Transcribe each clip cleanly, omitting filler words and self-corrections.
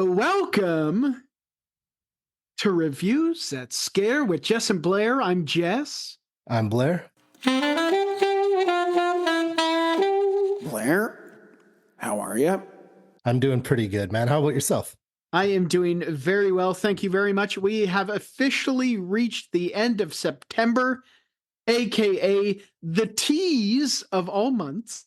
Welcome to Reviews That Scare with Jess and Blair. I'm Jess. I'm Blair. Blair, how are you? I'm doing pretty good, man. How about yourself? I am doing very well. Thank you very much. We have officially reached the end of September, aka the tease of all months,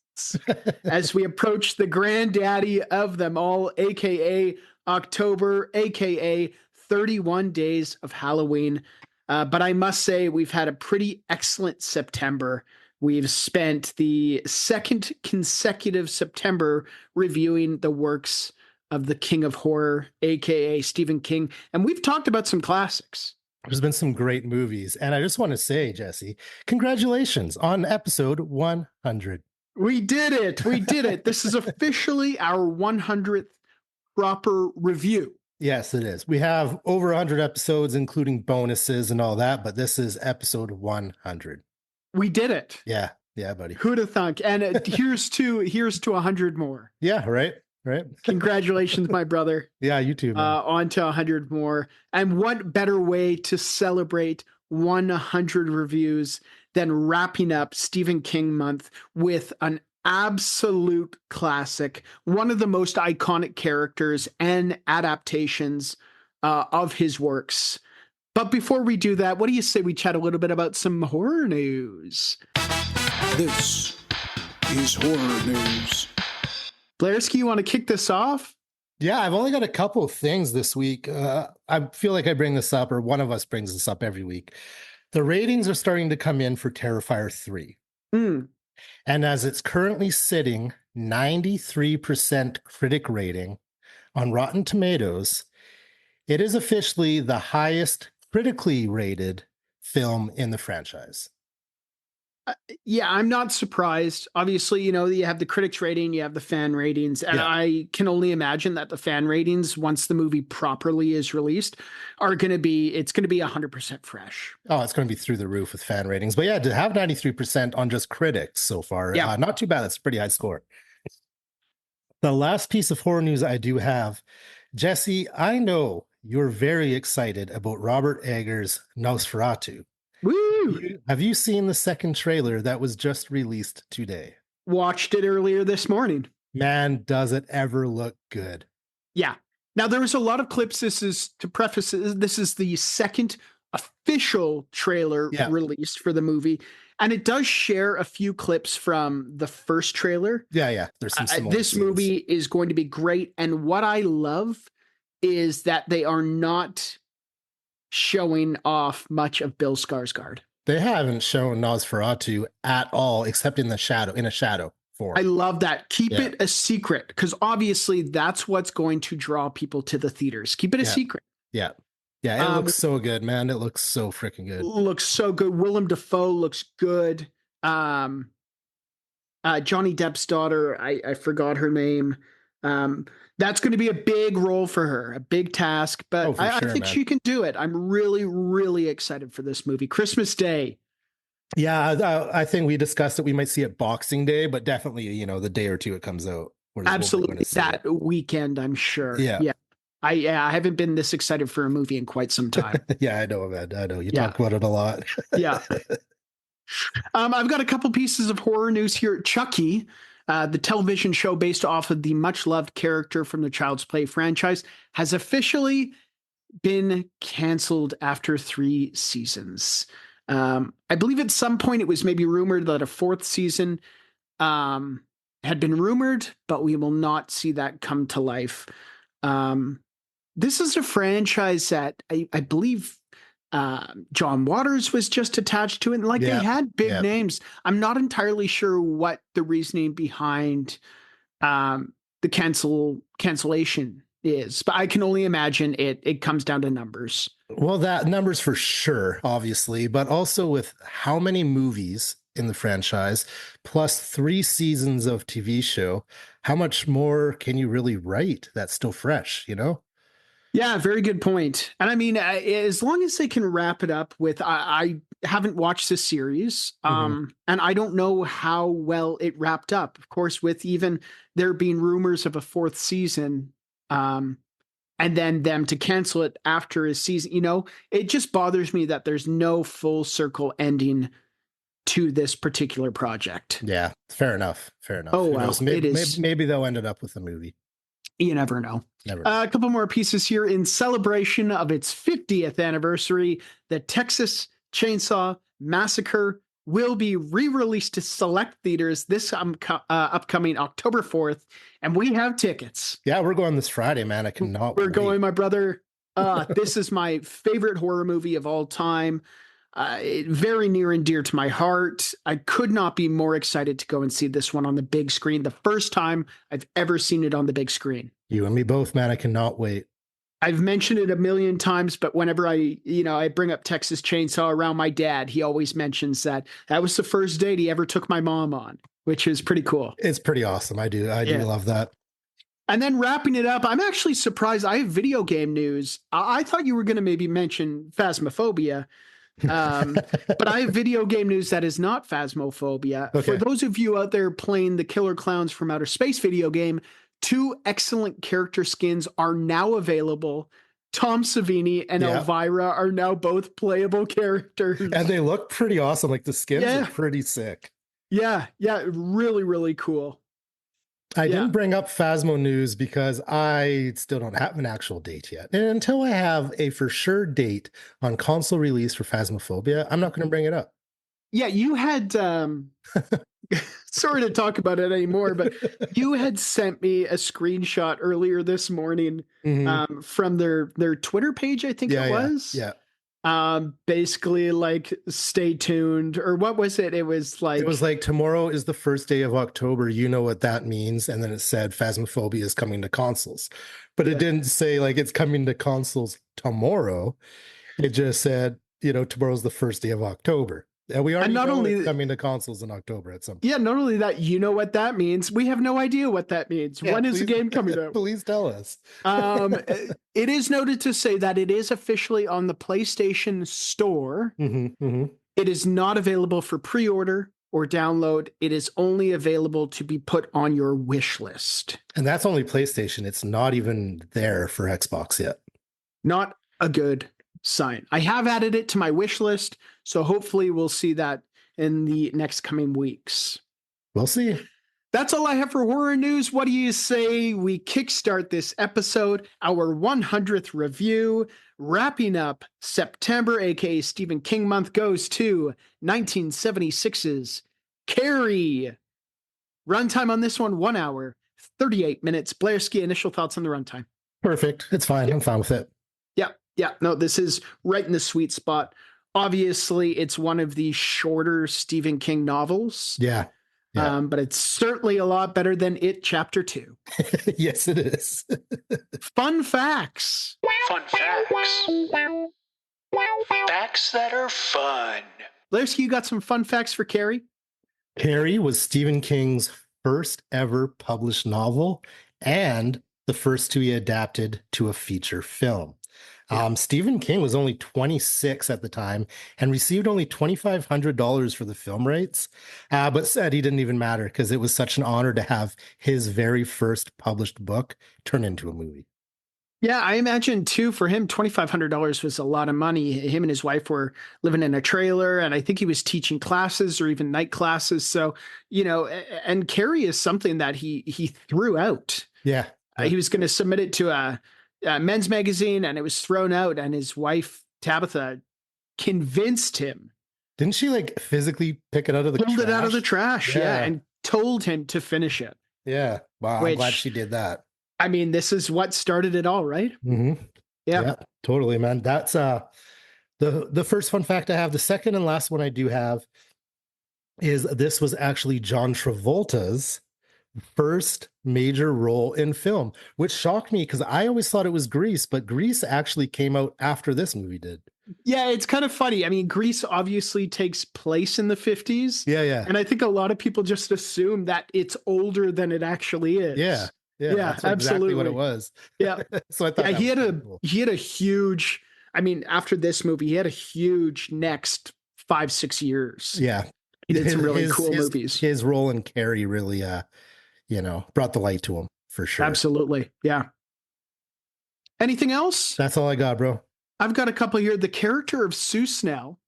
as we approach the granddaddy of them all, aka October, aka 31 days of Halloween. But I must say, we've had a pretty excellent September. We've spent the second consecutive September reviewing the works of the King of Horror, aka Stephen King, and we've talked about some classics. There's been some great movies. And I just want to say, Jesse, congratulations on episode 100. We did it. We did it. This is officially our 100th proper review. Yes, it is. We have over 100 episodes, including bonuses and all that, but this is episode 100. We did it. Yeah, buddy. Who'd have thunk? And here's to 100 more. Yeah, right. Congratulations, my brother. Yeah, you too, man. On to 100 more. And what better way to celebrate 100 reviews than wrapping up Stephen King month with an absolute classic, one of the most iconic characters and adaptations of his works. But before we do that, what do you say we chat a little bit about some horror news? This is horror news. Blairski, you want to kick this off? Yeah, I've only got a couple of things this week. I feel like I bring this up, or one of us brings this up every week. The ratings are starting to come in for Terrifier 3. Mm. And as it's currently sitting 93% critic rating on Rotten Tomatoes, it is officially the highest critically rated film in the franchise. Yeah, I'm not surprised. Obviously, you have the critics rating, you have the fan ratings, and I can only imagine that the fan ratings, once the movie properly is released, it's going to be 100% fresh. Oh, it's going to be through the roof with fan ratings. But yeah, to have 93% on just critics so far, not too bad. That's a pretty high score. The last piece of horror news I do have, Jesse, I know you're very excited about Robert Eggers' Nosferatu. Woo! Have you seen the second trailer that was just released today? Watched it earlier this morning. Man, does it ever look good? Yeah. Now, there was a lot of clips. This is, to preface, this is the second official trailer released for the movie. And it does share a few clips from the first trailer. Yeah. There's some similar This scenes. movie is going to be great. And what I love is that they are not showing off much of Bill Skarsgård. They haven't shown Nosferatu at all, except in a shadow form. I love that. Keep it a secret, because obviously that's what's going to draw people to the theaters. Keep it a secret. Yeah. It looks so good, man. It looks so freaking good. Looks so good. Willem Dafoe looks good. Johnny Depp's daughter, I forgot her name. That's going to be a big role for her, a big task, but I think she can do it. I'm really, really excited for this movie. Christmas Day. Yeah, I think we discussed that we might see it Boxing Day, but definitely, the day or two it comes out. Absolutely. That weekend, I'm sure. Yeah. I haven't been this excited for a movie in quite some time. Yeah, I know, man. I know. You talk about it a lot. Yeah. I've got a couple pieces of horror news here. Chucky, the television show based off of the much-loved character from the Child's Play franchise, has officially been canceled after 3 seasons. I believe at some point it was maybe rumored that a 4th season had been rumored, but we will not see that come to life. This is a franchise that I believe John Waters was just attached to it. And they had big names. I'm not entirely sure what the reasoning behind the cancellation is, but I can only imagine it comes down to numbers. Well, that numbers for sure, obviously, but also with how many movies in the franchise, plus 3 seasons of TV show, how much more can you really write that's still fresh, Yeah, very good point. And I mean, as long as they can wrap it up with, I haven't watched this series, and I don't know how well it wrapped up. Of course, with even there being rumors of a 4th season, and then them to cancel it after a season. It just bothers me that there's no full circle ending to this particular project. Yeah, fair enough. Fair enough. Oh, Who well, knows? it is. Maybe they'll end it up with a movie. You never know. Never. A couple more pieces here. In celebration of its 50th anniversary, the Texas Chainsaw Massacre will be re-released to select theaters this upcoming October 4th, and we have tickets. Yeah, we're going this Friday, man. I cannot We're wait. going, my brother. This is my favorite horror movie of all time. Very near and dear to my heart. I could not be more excited to go and see this one on the big screen. The first time I've ever seen it on the big screen. You and me both, man. I cannot wait. I've mentioned it a million times, but whenever I bring up Texas Chainsaw around my dad, he always mentions that was the first date he ever took my mom on, which is pretty cool. It's pretty awesome. I do love that. And then wrapping it up, I'm actually surprised. I have video game news. I thought you were going to maybe mention Phasmophobia. But I have video game news that is not Phasmophobia. Okay. For those of you out there playing the Killer Clowns from Outer Space video game, 2 excellent character skins are now available. Tom Savini and Elvira are now both playable characters. And they look pretty awesome. Like the skins are pretty sick. Yeah, really, really cool. I didn't bring up Phasmo news because I still don't have an actual date yet. And until I have a for sure date on console release for Phasmophobia, I'm not going to bring it up. Yeah, you had, sorry to talk about it anymore, but you had sent me a screenshot earlier this morning from their Twitter page, I think it was. Yeah. Basically like stay tuned, or what was it? It was like tomorrow is the first day of October. You know what that means. And then it said Phasmophobia is coming to consoles, but it didn't say like it's coming to consoles tomorrow. It just said, tomorrow's the first day of October. And we already know it's coming to consoles in October at some point. Yeah, not only that, you know what that means. We have no idea what that means. When is the game coming out? Please tell us. It is noted to say that it is officially on the PlayStation Store. It is not available for pre-order or download. It is only available to be put on your wish list. And that's only PlayStation. It's not even there for Xbox yet. Not a good sign. I have added it to my wish list, so hopefully we'll see that in the next coming weeks. We'll see. That's all I have for horror news. What do you say we kickstart this episode, our 100th review, wrapping up September, aka Stephen King month, goes to 1976's Carrie. Runtime on this one, 1 hour, 38 minutes. Blairski, initial thoughts on the runtime? Perfect. It's fine. I'm fine with it. Yeah, no, this is right in the sweet spot. Obviously, it's one of the shorter Stephen King novels. Yeah. But it's certainly a lot better than It Chapter 2. Yes, it is. Fun facts. Fun facts. Facts that are fun. Blairski, you got some fun facts for Carrie? Carrie was Stephen King's first ever published novel and the first 2 he adapted to a feature film. Stephen King was only 26 at the time and received only $2,500 for the film rights, but said he didn't even matter because it was such an honor to have his very first published book turn into a movie. Yeah, I imagine too, for him, $2,500 was a lot of money. Him and his wife were living in a trailer, and I think he was teaching classes or even night classes. So, and Carrie is something that he threw out. Yeah. He was going to submit it to a men's magazine, and it was thrown out, and his wife Tabitha convinced him. Didn't she like physically pick it out of the pulled trash? It out of the trash, and told him to finish it. Yeah. Wow. I'm glad she did that. I mean, this is what started it all, right? Yeah, totally, man. That's the first fun fact I have. The second and last one I do have is this was actually John Travolta's first major role in film, which shocked me because I always thought it was Grease, but Grease actually came out after this movie did. Yeah, it's kind of funny. I mean, Grease obviously takes place in the 50s. Yeah. And I think a lot of people just assume that it's older than it actually is. Yeah, that's absolutely absolutely what it was. Yeah. So I thought he had a huge, I mean, after this movie, he had a huge next 5-6 years. Yeah. He did some really cool movies. His role in Carrie really brought the light to him for sure. Absolutely. Yeah. Anything else? That's all I got, bro. I've got a couple here. The character of Sue Snell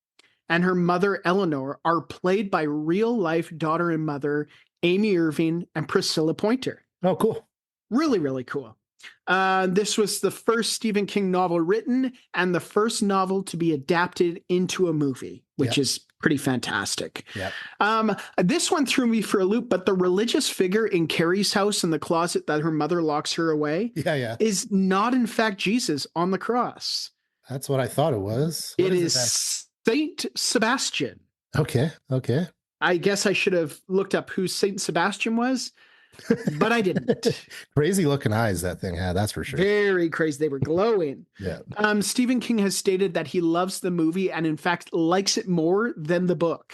and her mother Eleanor are played by real life daughter and mother Amy Irving and Priscilla Pointer. Oh, cool. Really, really cool. This was the first Stephen King novel written and the first novel to be adapted into a movie, which is pretty fantastic. This one threw me for a loop, but the religious figure in Carrie's house in the closet that her mother locks her away is not, in fact, Jesus on the cross. That's what I thought it was. It is Saint Sebastian. Okay. I guess I should have looked up who Saint Sebastian was, but I didn't. Crazy looking eyes that thing had, that's for sure. Very crazy. They were glowing. Yeah. Stephen King has stated that he loves the movie and, in fact, likes it more than the book.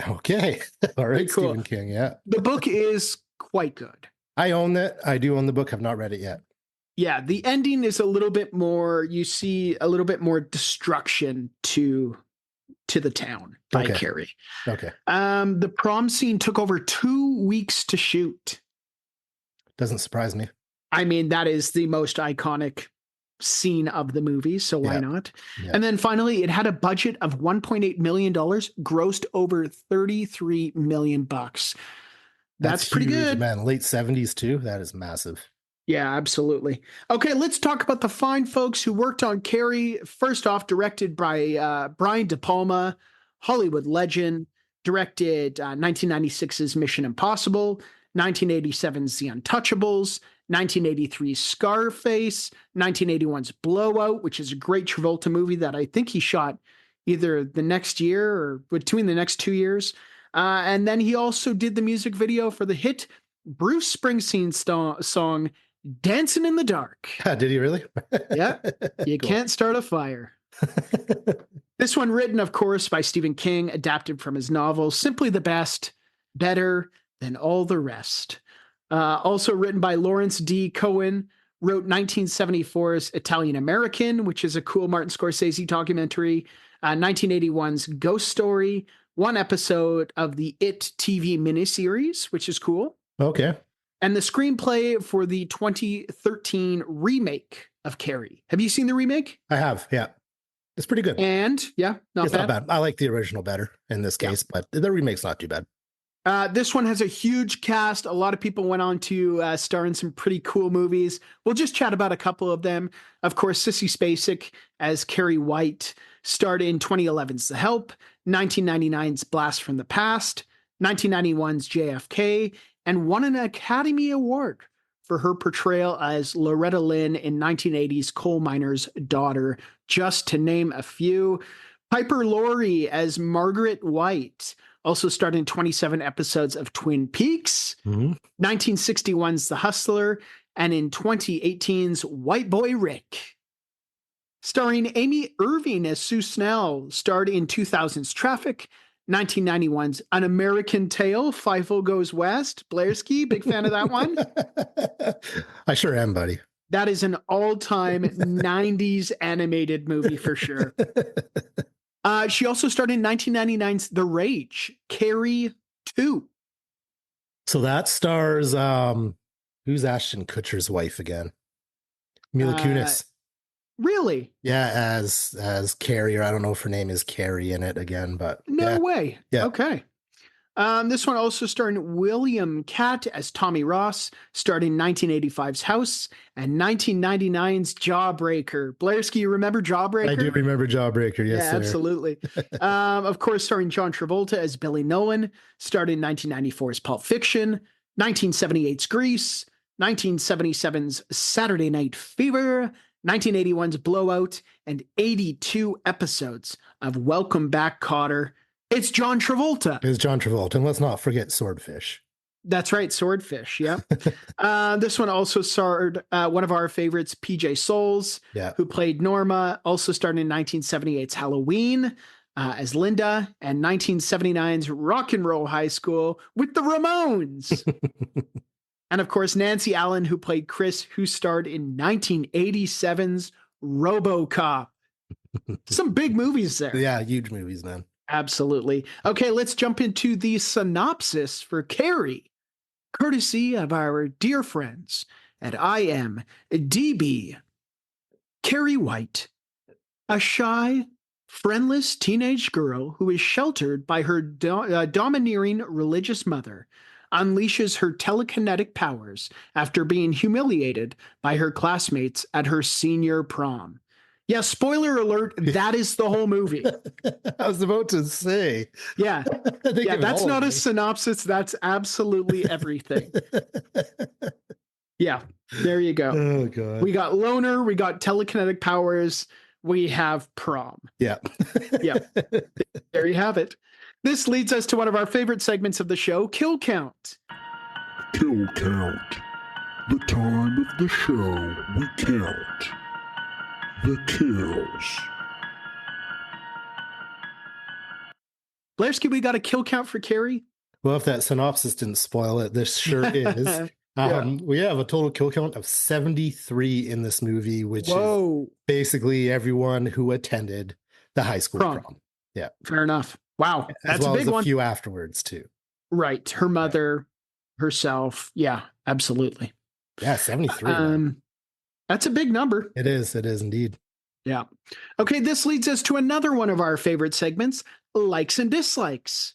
Okay. All right, cool. Stephen King, yeah. The book is quite good. I own it. I do own the book. I've not read it yet. Yeah, the ending is a little bit more, you see a little bit more destruction to the town by Carrie. Okay. The prom scene took over 2 weeks to shoot. Doesn't surprise me. I mean, that is the most iconic scene of the movie, so why not? Yeah. And then finally, it had a budget of $1.8 million, grossed over $33 million. That's pretty huge, good. Man, late 70s too. That is massive. Yeah, absolutely. Okay, let's talk about the fine folks who worked on Carrie. First off, directed by Brian De Palma, Hollywood legend, directed 1996's Mission Impossible, 1987's The Untouchables, 1983's Scarface, 1981's Blowout, which is a great Travolta movie that I think he shot either the next year or between the next 2 years. And then he also did the music video for the hit Bruce Springsteen song Dancing in the Dark. Did he really? Yeah. You can't start a fire. This one written, of course, by Stephen King, adapted from his novel, Simply the Best, Better Than All the Rest. Also written by Lawrence D. Cohen, wrote 1974's Italian American, which is a cool Martin Scorsese documentary, 1981's Ghost Story, one episode of the It TV miniseries, which is cool. Okay. And the screenplay for the 2013 remake of Carrie. Have you seen the remake? I have, yeah. It's pretty good. And, not bad. I like the original better in this case, but the remake's not too bad. This one has a huge cast. A lot of people went on to star in some pretty cool movies. We'll just chat about a couple of them. Of course, Sissy Spacek as Carrie White starred in 2011's The Help, 1999's Blast from the Past, 1991's JFK, and won an Academy Award for her portrayal as Loretta Lynn in 1980's Coal Miner's Daughter, just to name a few. Piper Laurie as Margaret White, also starred in 27 episodes of Twin Peaks, 1961's The Hustler, and in 2018's White Boy Rick. Starring Amy Irving as Sue Snell, starred in 2000's Traffic, 1991's An American Tale, Fievel Goes West. Blairski, big fan of that one? I sure am, buddy. That is an all-time 90s animated movie for sure. She also starred in 1999's The Rage, Carrie 2. So that stars, who's Ashton Kutcher's wife again? Mila Kunis. Really? Yeah, as Carrie, or I don't know if her name is Carrie in it again, but no way. Yeah. Okay. This one also starring William Catt as Tommy Ross, starred in 1985's House and 1999's Jawbreaker. Blairski, you remember Jawbreaker? I do remember Jawbreaker, yes, yeah, sir. Absolutely. Of course, starring John Travolta as Billy Nolan, starred in 1994's Pulp Fiction, 1978's Grease, 1977's Saturday Night Fever, 1981's Blowout, and 82 episodes of Welcome Back, Kotter. It's John Travolta. It's John Travolta. And let's not forget Swordfish. That's right, Swordfish, yeah. This one also starred one of our favorites, PJ Souls, who played Norma, also starred in 1978's Halloween as Linda, and 1979's Rock and Roll High School with the Ramones. And of course, Nancy Allen, who played Chris, who starred in 1987's RoboCop. Some big movies there. Yeah, huge movies, man. Absolutely. Okay, let's jump into the synopsis for Carrie, courtesy of our dear friends at IMDb. Carrie White, a shy, friendless teenage girl who is sheltered by her domineering religious mother, unleashes her telekinetic powers after being humiliated by her classmates at her senior prom. Yeah, spoiler alert, that is the whole movie. I was about to say. Yeah. They Yeah, give it that's all not a away. synopsis. That's absolutely everything. Yeah, there you go. Oh, God. We got loner, we got telekinetic powers, we have prom. Yeah. Yeah. There you have it. This leads us to one of our favorite segments of the show, Kill Count. Kill count. The time of the show we count the kills. Blairski, we got a kill count for Carrie? Well, if that synopsis didn't spoil it, this sure is. We have a total kill count of 73 in this movie, which is basically everyone who attended the high school prom. Yeah. Fair enough. Wow. That's a big one. A few afterwards, too. Right. Her mother, herself. Yeah, absolutely. Yeah, 73. That's a big number. It is. It is indeed. Yeah. Okay, this leads us to another one of our favorite segments, likes and dislikes.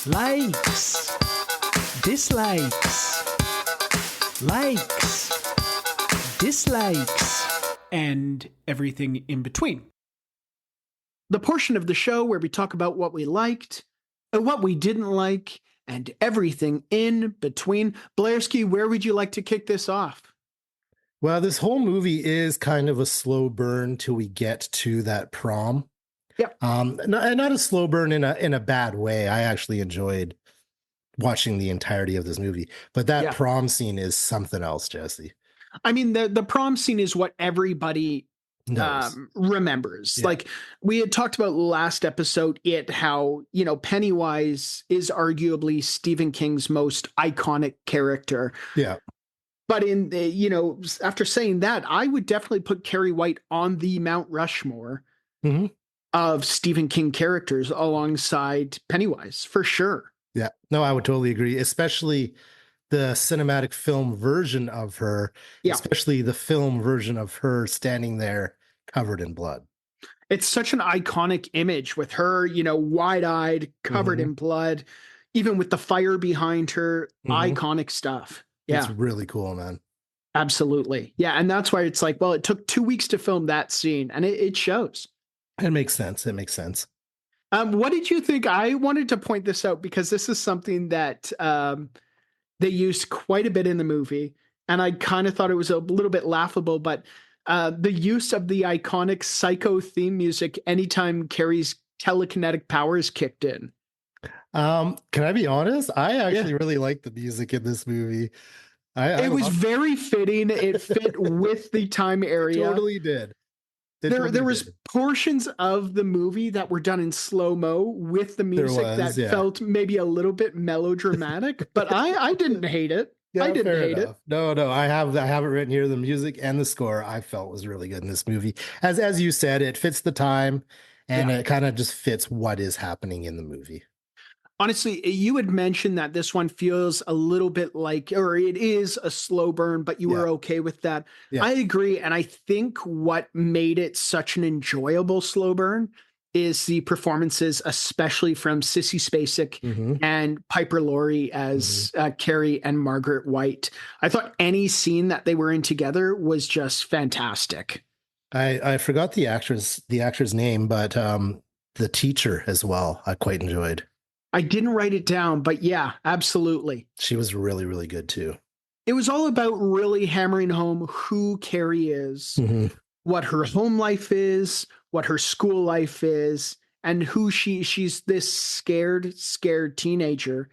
Likes. Dislikes. Likes. Dislikes. And everything in between. The portion of the show where we talk about what we liked, and what we didn't like, and everything in between. Blairski, where would you like to kick this off? Well, this whole movie is kind of a slow burn till we get to that prom. Yep. Not a slow burn in a bad way. I actually enjoyed watching the entirety of this movie, but that prom scene is something else, Jesse. I mean, the prom scene is what everybody remembers. Yeah. Like we had talked about last episode, how, Pennywise is arguably Stephen King's most iconic character. Yeah. But in the, after saying that, I would definitely put Carrie White on the Mount Rushmore of Stephen King characters alongside Pennywise, for sure. Yeah, no, I would totally agree, especially the cinematic film version of her, especially the film version of her standing there covered in blood. It's such an iconic image with her, wide-eyed, covered in blood, even with the fire behind her, iconic stuff. Yeah. It's really cool, man. Absolutely. Yeah. And that's why it's like, well, it took 2 weeks to film that scene, and it shows. It makes sense. It makes sense. What did you think? I wanted to point this out because this is something that they used quite a bit in the movie, and I kind of thought it was a little bit laughable, but the use of the iconic Psycho theme music anytime Carrie's telekinetic powers kicked in. Can I be honest? I actually really liked the music in this movie. It was very fitting. It fit with the time area. Totally did. There was portions of the movie that were done in slow-mo with the music that felt maybe a little bit melodramatic, but I didn't hate it. Yeah, I didn't hate it. No, I have it written here. The music and the score I felt was really good in this movie. As you said, it fits the time, and it kind of just fits what is happening in the movie. Honestly, you had mentioned that this one feels a little bit like, or it is a slow burn, but you were okay with that. Yeah. I agree. And I think what made it such an enjoyable slow burn is the performances, especially from Sissy Spacek and Piper Laurie as Carrie and Margaret White. I thought any scene that they were in together was just fantastic. I forgot the actor's name, but the teacher as well, I quite enjoyed. I didn't write it down, but yeah, absolutely. She was really, really good too. It was all about really hammering home who Carrie is, what her home life is, what her school life is, and who she's this scared teenager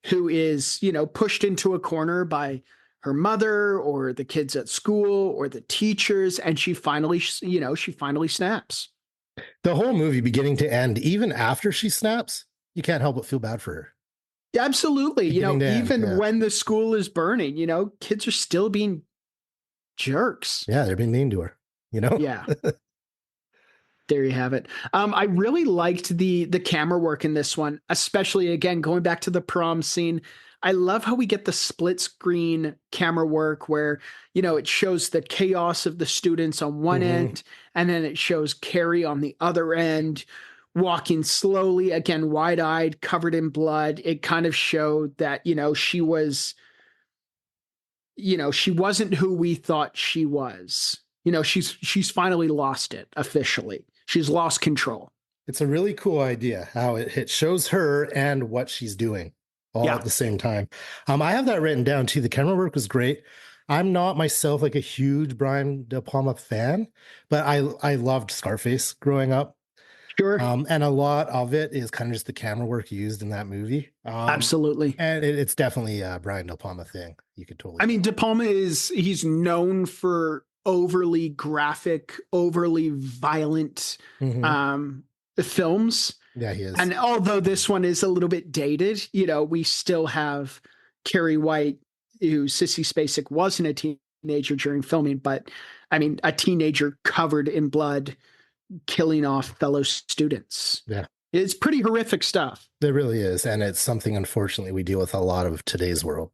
who is, pushed into a corner by her mother or the kids at school or the teachers. And she finally snaps. The whole movie, beginning to end, even after she snaps, you can't help but feel bad for her. Yeah, absolutely. Even when the school is burning, kids are still being jerks. Yeah, they're being mean to her, Yeah. There you have it. I really liked the camera work in this one, especially, again, going back to the prom scene. I love how we get the split screen camera work where, it shows the chaos of the students on one end, and then it shows Carrie on the other end, walking slowly, again, wide eyed, covered in blood. It kind of showed that, she wasn't who we thought she was. She's finally lost it officially. She's lost control. It's a really cool idea how it shows her and what she's doing all at the same time. I have that written down too. The camera work was great. I'm not myself like a huge Brian De Palma fan, but I loved Scarface growing up. Sure. And a lot of it is kind of just the camera work used in that movie. Absolutely. And it's definitely a Brian De Palma thing. You could totally. I mean, De Palma he's known for overly graphic, overly violent films. Yeah, he is. And although this one is a little bit dated, we still have Carrie White, who Sissy Spacek wasn't a teenager during filming, but I mean, a teenager covered in blood, killing off fellow students. Yeah. It's pretty horrific stuff. It really is. And it's something, unfortunately, we deal with a lot of today's world.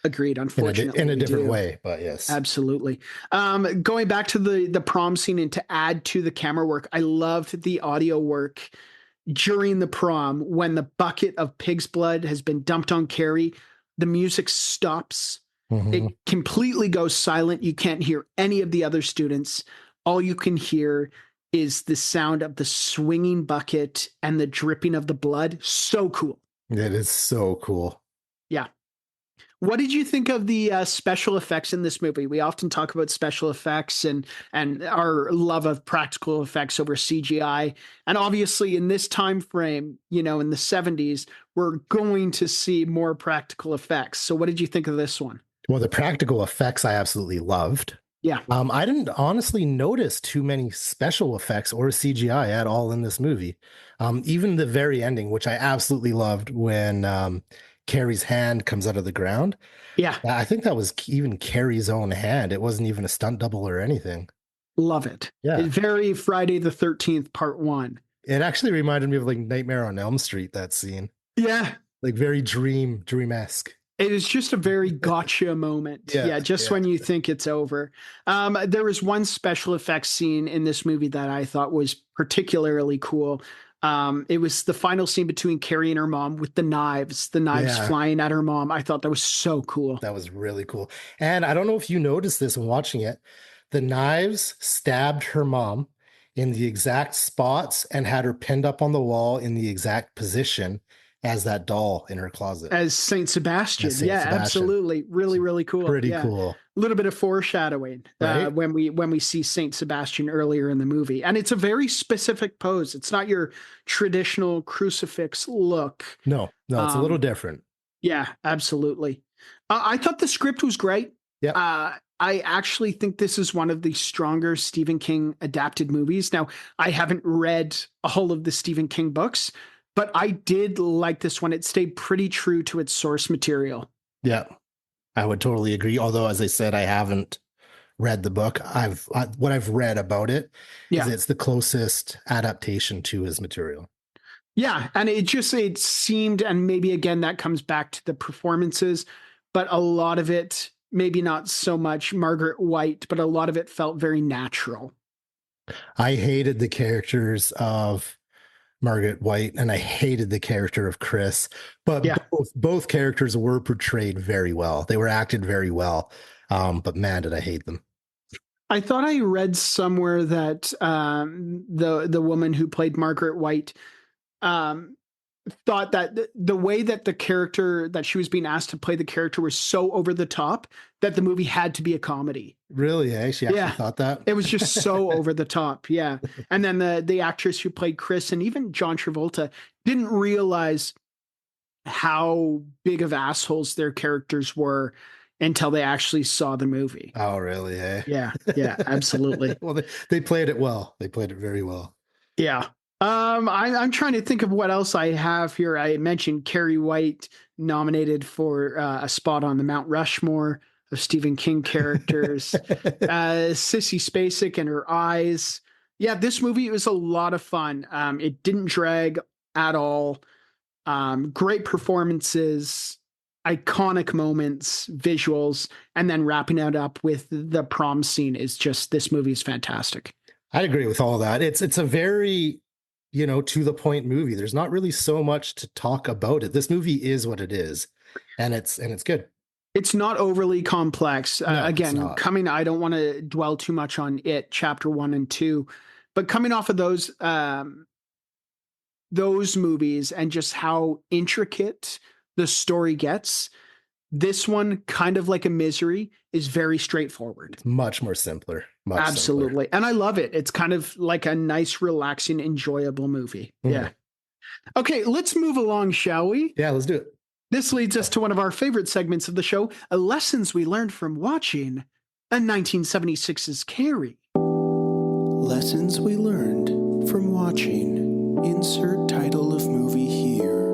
Agreed. Unfortunately, in a different way, but yes, absolutely. Going back to the prom scene and to add to the camera work, I loved the audio work during the prom when the bucket of pig's blood has been dumped on Carrie. The music stops. It completely goes silent. You can't hear any of the other students. All you can hear is the sound of the swinging bucket and the dripping of the blood. So cool. It is so cool. Yeah. What did you think of the special effects in this movie? We often talk about special effects and our love of practical effects over CGI. And obviously in this time frame, in the 70s, we're going to see more practical effects. So what did you think of this one? Well, the practical effects I absolutely loved. Yeah. I didn't honestly notice too many special effects or CGI at all in this movie. Even the very ending, which I absolutely loved when Carrie's hand comes out of the ground. Yeah. I think that was even Carrie's own hand. It wasn't even a stunt double or anything. Love it. Yeah. It's very Friday the 13th, part 1. It actually reminded me of like Nightmare on Elm Street, that scene. Yeah. Like very dream-esque. It is just a very gotcha moment. Just when you think it's over. There was one special effects scene in this movie that I thought was particularly cool. It was the final scene between Carrie and her mom with the knives flying at her mom. I thought that was so cool. That was really cool. And I don't know if you noticed this when watching it. The knives stabbed her mom in the exact spots and had her pinned up on the wall in the exact position as that doll in her closet. As Saint Sebastian. Sebastian. Absolutely. Really, really cool. Pretty cool. A little bit of foreshadowing right? when we see Saint Sebastian earlier in the movie. And it's a very specific pose. It's not your traditional crucifix look. No, it's a little different. Yeah, absolutely. I thought the script was great. Yeah. I actually think this is one of the stronger Stephen King adapted movies. Now, I haven't read all of the Stephen King books, but I did like this one. It stayed pretty true to its source material. Yeah, I would totally agree. Although, as I said, I haven't read the book. What I've read about it is it's the closest adaptation to his material. Yeah, and it seemed, and maybe again that comes back to the performances, but a lot of it, maybe not so much Margaret White, but a lot of it felt very natural. I hated the characters of Margaret White, and I hated the character of Chris, but both characters were portrayed very well. They were acted very well, but man, did I hate them. I thought I read somewhere that the woman who played Margaret White thought that the way that the character that she was being asked to play the character was so over the top that the movie had to be a comedy. Really? She actually thought that? It was just so over the top. Yeah. And then the actress who played Chris and even John Travolta didn't realize how big of assholes their characters were until they actually saw the movie. Oh, really? Eh? Yeah, absolutely. Well, they played it well. They played it very well. Yeah. I'm trying to think of what else I have here. I mentioned Carrie White nominated for a spot on the Mount Rushmore of Stephen King characters. Sissy Spacek and her eyes. Yeah, this movie was a lot of fun. It didn't drag at all. Great performances. iconic moments, visuals, and then wrapping it up with the prom scene is just, this movie is fantastic. I agree with all that. It's a very, to the point movie. There's not really so much to talk about it. This movie is what it is, and it's good. It's not overly complex. No, it's Again, not. I don't want to dwell too much on it, chapter 1 and 2, but coming off of those movies and just how intricate the story gets, this one, kind of like a Misery, is very straightforward. It's much more simpler. Much Absolutely. simpler. And I love it. It's kind of like a nice, relaxing, enjoyable movie. Mhm. Yeah. Okay, let's move along, shall we? Yeah, let's do it. This leads us to one of our favorite segments of the show, lessons we learned from watching a 1976's Carrie. Lessons we learned from watching. Insert title of movie here.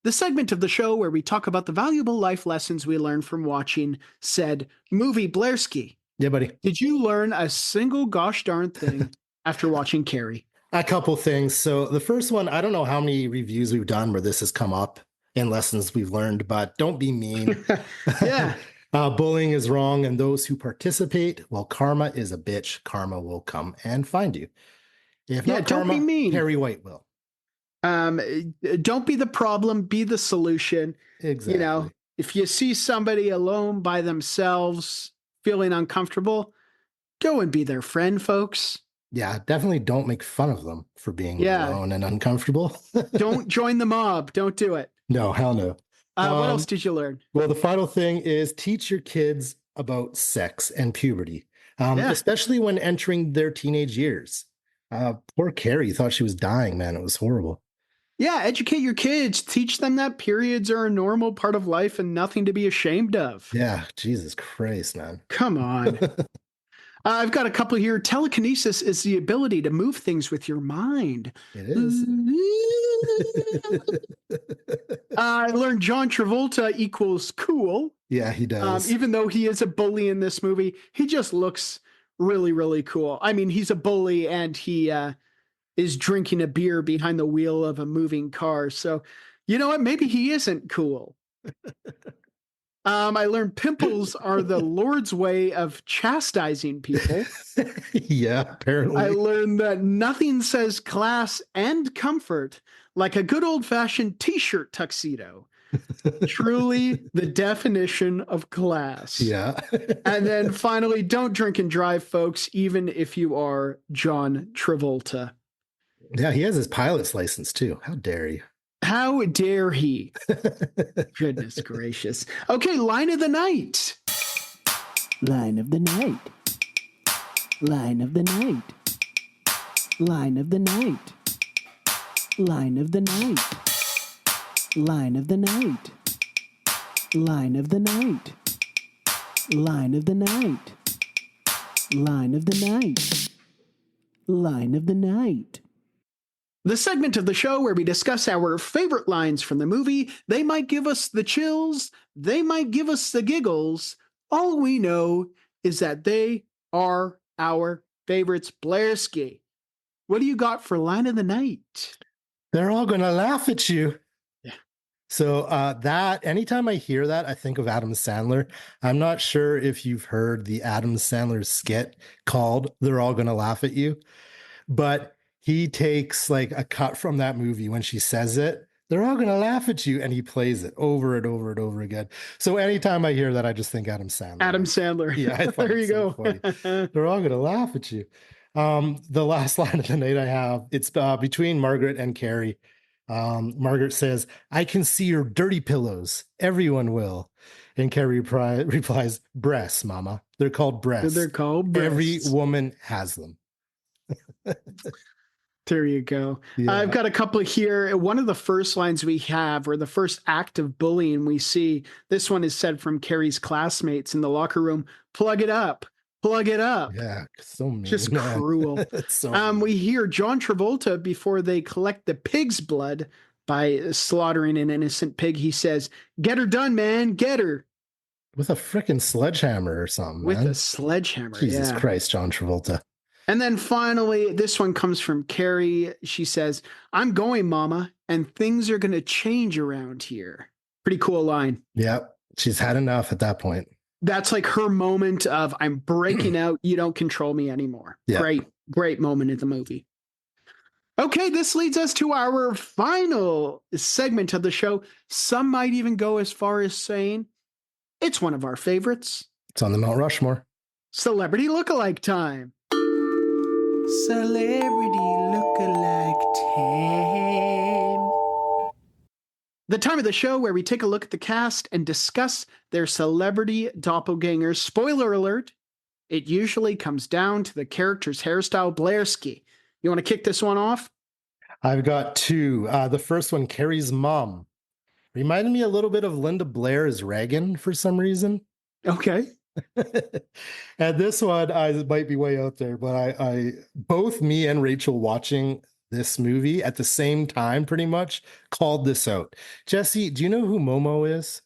The segment of the show where we talk about the valuable life lessons we learned from watching said movie. Blairski, Yeah, buddy. did you learn a single gosh darn thing after watching Carrie? A couple things. So the first one, I don't know how many reviews we've done where this has come up in lessons we've learned, but don't be mean. Yeah. Bullying is wrong, and those who participate, well, karma is a bitch. Karma will come and find you. If Yeah, not don't karma, be mean. Harry White will. Don't be the problem, be the solution. Exactly. If you see somebody alone by themselves feeling uncomfortable, go and be their friend, folks. Yeah, definitely don't make fun of them for being alone and uncomfortable. Don't join the mob. Don't do it. No, hell no. What else did you learn? Well, the final thing is teach your kids about sex and puberty, especially when entering their teenage years. Poor Carrie thought she was dying, man. It was horrible. Yeah, educate your kids. Teach them that periods are a normal part of life and nothing to be ashamed of. Yeah, Jesus Christ, man. Come on. I've got a couple here. Telekinesis is the ability to move things with your mind. It is. I learned John Travolta equals cool. Yeah, he does. Even though he is a bully in this movie, he just looks really, really cool. I mean, he's a bully and he is drinking a beer behind the wheel of a moving car. So, you know what? Maybe he isn't cool. I learned pimples are the Lord's way of chastising people. Yeah, apparently. I learned that nothing says class and comfort like a good old-fashioned t-shirt tuxedo. Truly the definition of class. Yeah. And then finally, don't drink and drive, folks, even if you are John Travolta. Yeah, he has his pilot's license too. How dare he? How dare he? Goodness gracious. Okay, line of the night. Line of the night. Line of the night. Line of the night. Line of the night. Line of the night. Line of the night. Line of the night. Line of the night. Line of the night. The segment of the show where we discuss our favorite lines from the movie. They might give us the chills, they might give us the giggles. All we know is that they are our favorites. Blairski, what do you got for line of the night? They're all gonna laugh at you. Yeah. So that anytime I hear that, I think of Adam Sandler. I'm not sure if you've heard the Adam Sandler skit called "They're All Gonna Laugh at You," but he takes like a cut from that movie when she says it. They're all gonna laugh at you, and he plays it over and over and over again. So anytime I hear that, I just think Adam Sandler. Adam Sandler. Yeah, I thought there you so go. funny. They're all gonna laugh at you. The last line of the night I have, it's between Margaret and Carrie. Margaret says, "I can see your dirty pillows. Everyone will." And Carrie replies, "Breasts, Mama. They're called breasts. They're called breasts. Every woman has them." There you go. Yeah. I've got a couple here. One of the first lines we have, or the first act of bullying we see, this one is said from Carrie's classmates in the locker room. Plug it up. Plug it up. Yeah, so mean. Just man. cruel. It's so mean. We hear John Travolta before they collect the pig's blood by slaughtering an innocent pig. He says, "Get her done, man. Get her." With a freaking sledgehammer or something. With man. a sledgehammer. Jesus yeah. Christ, John Travolta. And then finally, this one comes from Carrie. She says, "I'm going, Mama, and things are going to change around here." Pretty cool line. Yep. She's had enough at that point. That's like her moment of, I'm breaking out. You don't control me anymore. Yeah. Great moment in the movie. Okay, this leads us to our final segment of the show. Some might even go as far as saying it's one of our favorites. It's on the Mount Rushmore. Celebrity lookalike time. Celebrity lookalike time. The time of the show where we take a look at the cast and discuss their celebrity doppelgangers. Spoiler alert, it usually comes down to the character's hairstyle. Blairski, you want to kick this one off? I've got two. The first one, Carrie's mom. Reminded me a little bit of Linda Blair as Reagan for some reason. Okay. And this one, I might be way out there, but I both me and Rachel watching this movie at the same time pretty much called this out. Jesse, do you know who Momo is?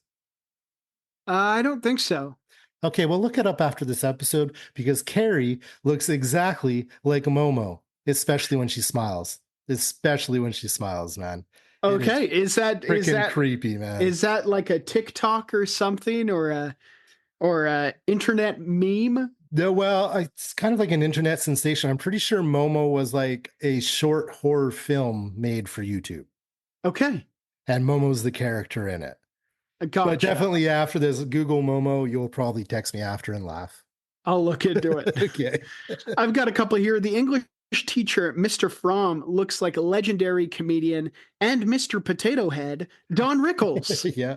I don't think so. Okay, well, look it up after this episode because Carrie looks exactly like Momo, especially when she smiles. Especially when she smiles, man. Okay, is that creepy, man? Is that like a TikTok or something, or a internet meme? No, well, it's kind of like an internet sensation. I'm pretty sure Momo was like a short horror film made for YouTube. Okay, And Momo's the character in it. gotcha. But definitely after this, Google Momo. You'll probably text me after and laugh. I'll look into it. Okay. I've got a couple here. The English teacher, Mr. Fromm, looks like a legendary comedian, and Mr. Potato Head, Don Rickles. Yeah.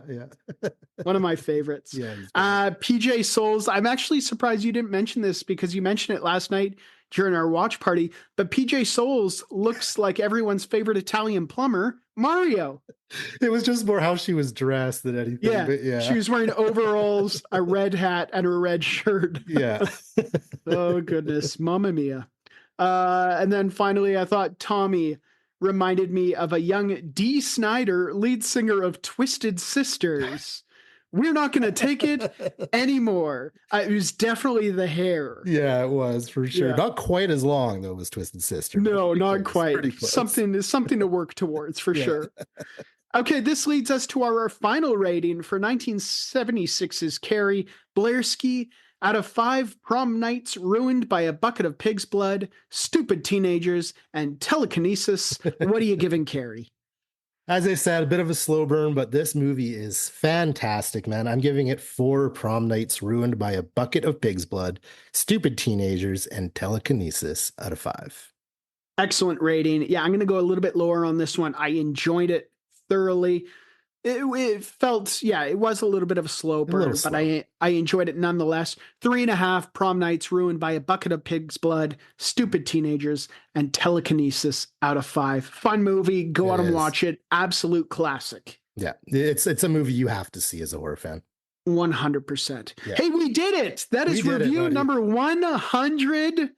One of my favorites. Yeah. PJ Souls. I'm actually surprised you didn't mention this because you mentioned it last night during our watch party. But PJ Souls looks like everyone's favorite Italian plumber, Mario. It was just more how she was dressed than anything. Yeah, but yeah. She was wearing overalls, a red hat, and a red shirt. Yeah. Oh, goodness. Mamma mia. And then finally, I thought Tommy reminded me of a young Dee Snider, lead singer of Twisted Sisters. We're not going to take it anymore. It was definitely the hair. Yeah, it was for sure. Yeah. Not quite as long though as Twisted Sister. No, Pretty not close, quite. pretty close. Something to work towards for Yeah. sure. Okay, this leads us to our final rating for 1976's Carrie. Blairski, out of 5 prom nights ruined by a bucket of pig's blood, stupid teenagers, and telekinesis, what are you giving Carrie? As I said, a bit of a slow burn, but this movie is fantastic, man. I'm giving it 4 prom nights ruined by a bucket of pig's blood, stupid teenagers, and telekinesis out of 5. Excellent rating. Yeah, I'm going to go a little bit lower on this one. I enjoyed it thoroughly. It felt, it was a little bit of a slow burn, but I enjoyed it nonetheless. 3.5 prom nights ruined by a bucket of pig's blood, stupid teenagers, and telekinesis out of 5. Fun movie. Go out and watch it. Absolute classic. Yeah, it's a movie you have to see as a horror fan. 100%. Yeah. Hey, we did it. That is review number 100.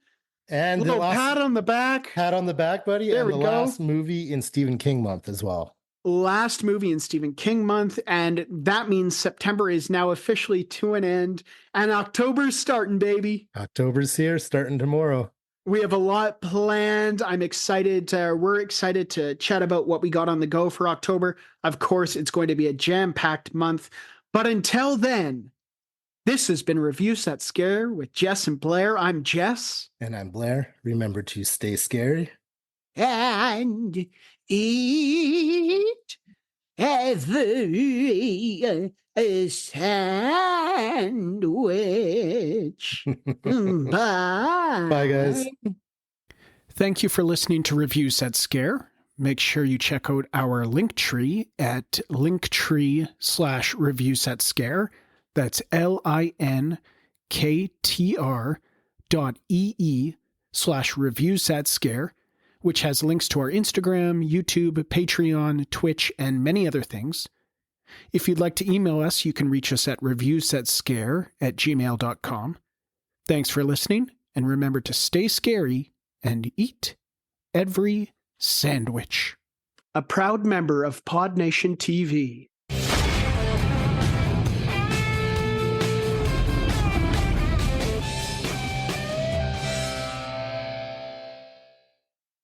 And a little pat on the back. Pat on the back, buddy. There and we the go. last movie in Stephen King month as well. Last movie in Stephen King month, and that means September is now officially to an end, and October's starting, baby. October's here, starting tomorrow. We have a lot planned. I'm excited. We're excited to chat about what we got on the go for October. Of course, it's going to be a jam-packed month, but until then, this has been Review Set Scare with Jess and Blair. I'm Jess. And I'm Blair. Remember to stay scary. And eat every sandwich. Bye. Bye, guys. Thank you for listening to Review Set Scare. Make sure you check out our Linktree at linktree/Review Set Scare. That's linktr.ee/Review Set Scare, which has links to our Instagram, YouTube, Patreon, Twitch, and many other things. If you'd like to email us, you can reach us at reviewsetscare@gmail.com. Thanks for listening, and remember to stay scary and eat every sandwich. A proud member of Pod Nation TV.